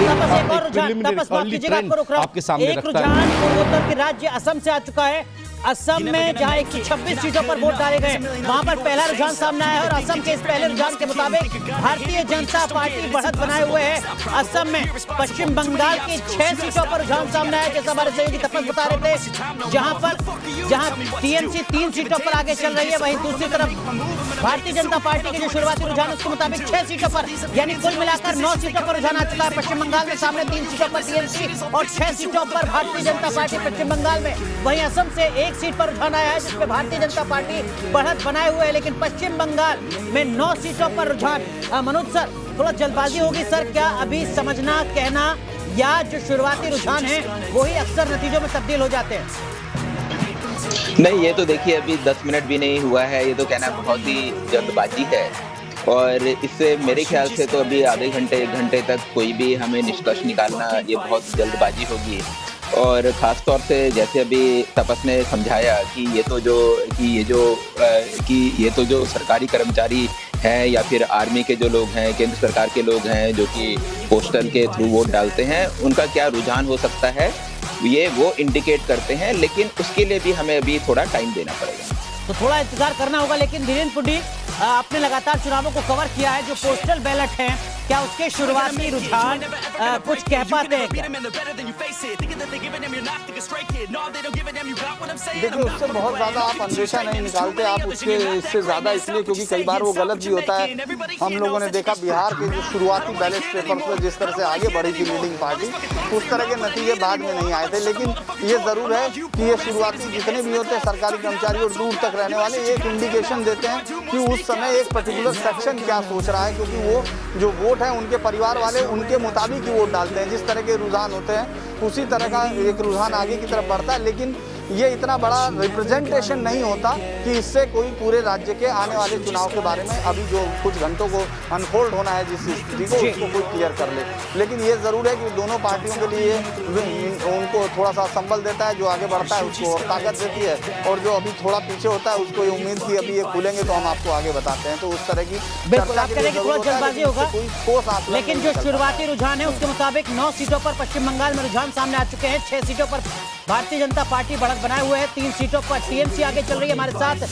तपस एक और रुझान, तपस माफ कीजिएगा आपको रोक रहा हूं। एक रुझान पूर्वोत्तर के राज्य असम से आ चुका है। असम में जहां 126 सीटों पर वोट डाले गए, वहां पर पहला रुझान सामने आया है और असम के इस पहले रुझान के मुताबिक भारतीय जनता पार्टी बढ़त बनाए हुए है। असम में पश्चिम बंगाल की 6 सीटों पर रुझान सामने आया, जैसा हमारे सहयोगी तपस बता रहे थे। जहां टीएमसी 3 सीटों पर आगे चल रही है, वहीं दूसरी तरफ भारतीय जनता पार्टी के जो शुरुआती रुझान उसके मुताबिक 6 सीटों पर, यानी कुल मिलाकर 9 सीटों पर रुझान आ चुका है। पश्चिम बंगाल में सामने 3 सीटों पर टीएमसी और 6 सीटों पर भारतीय जनता पार्टी पश्चिम बंगाल में। वहीं असम से 1 सीट पर रुझान आया है, जिसमें भारतीय जनता पार्टी बढ़त बनाए हुए है, लेकिन पश्चिम बंगाल में 9 सीटों पर रुझान। मनोज सर, थोड़ा जल्दबाजी होगी सर, क्या अभी समझना, कहना या जो शुरुआती रुझान है वही अक्सर नतीजों में तब्दील हो जाते हैं? नहीं, ये तो देखिए अभी 10 मिनट भी नहीं हुआ है, ये तो कहना बहुत ही जल्दबाजी है और इससे मेरे ख्याल से तो अभी आधे घंटे 1 घंटे तक कोई भी हमें निष्कर्ष निकालना ये बहुत जल्दबाजी होगी। और ख़ास तौर से जैसे अभी तपस ने समझाया कि ये तो जो सरकारी कर्मचारी हैं या फिर आर्मी के जो लोग हैं, केंद्र सरकार के लोग हैं जो कि पोस्टल के थ्रू वोट डालते हैं, उनका क्या रुझान हो सकता है ये वो इंडिकेट करते हैं, लेकिन उसके लिए भी हमें अभी थोड़ा टाइम देना पड़ेगा। तो थोड़ा इंतजार करना होगा। लेकिन धीरेन्द्र पुडी, आपने लगातार चुनावों को कवर किया है, जो पोस्टल बैलेट हैं, क्या उसके शुरुआती रुझान कुछ कह पाते हैं क्या? देखिए, उससे बहुत ज्यादा आप अंदेशा नहीं निकालते, आप उसके इससे ज्यादा इसलिए क्योंकि कई बार वो गलत भी होता है। हम लोगों ने देखा बिहार के जो शुरुआती बैलेट पेपर पर जिस तरह से आगे बढ़ी थी लीडिंग पार्टी, उस तरह के नतीजे बाद में नहीं आए थे। लेकिन ये जरूर है कि ये शुरुआती जितने भी होते हैं सरकारी कर्मचारी और दूर तक रहने वाले, एक इंडिकेशन देते हैं कि उस समय एक पर्टिकुलर सेक्शन क्या सोच रहा है, क्योंकि वो जो वोट है उनके परिवार वाले उनके मुताबिक ही वोट डालते हैं। जिस तरह के रुझान होते हैं उसी तरह का एक रुझान आगे की तरफ बढ़ता है, लेकिन ये इतना बड़ा रिप्रेजेंटेशन नहीं होता कि इससे कोई पूरे राज्य के आने वाले चुनाव के बारे में अभी जो कुछ घंटों को अनफोल्ड होना है जिस स्थिति को, उसको कोई क्लियर कर ले। लेकिन ये ज़रूर है कि दोनों पार्टियों के लिए उनको थोड़ा सा संबल देता है, जो आगे बढ़ता है उसको और ताकत देती है, और जो अभी थोड़ा पीछे होता है उसको ये उम्मीद की अभी ये खुलेंगे तो हम आपको आगे बताते हैं। तो उस तरह की जल्दबाजी होगा, लेकिन जो शुरुआती रुझान है उसके मुताबिक 9 सीटों पर पश्चिम बंगाल में रुझान सामने आ चुके हैं। 6 सीटों पर भारतीय जनता पार्टी बढ़त बनाए हुए है, 3 सीटों पर टीएमसी आगे चल रही है। हमारे साथ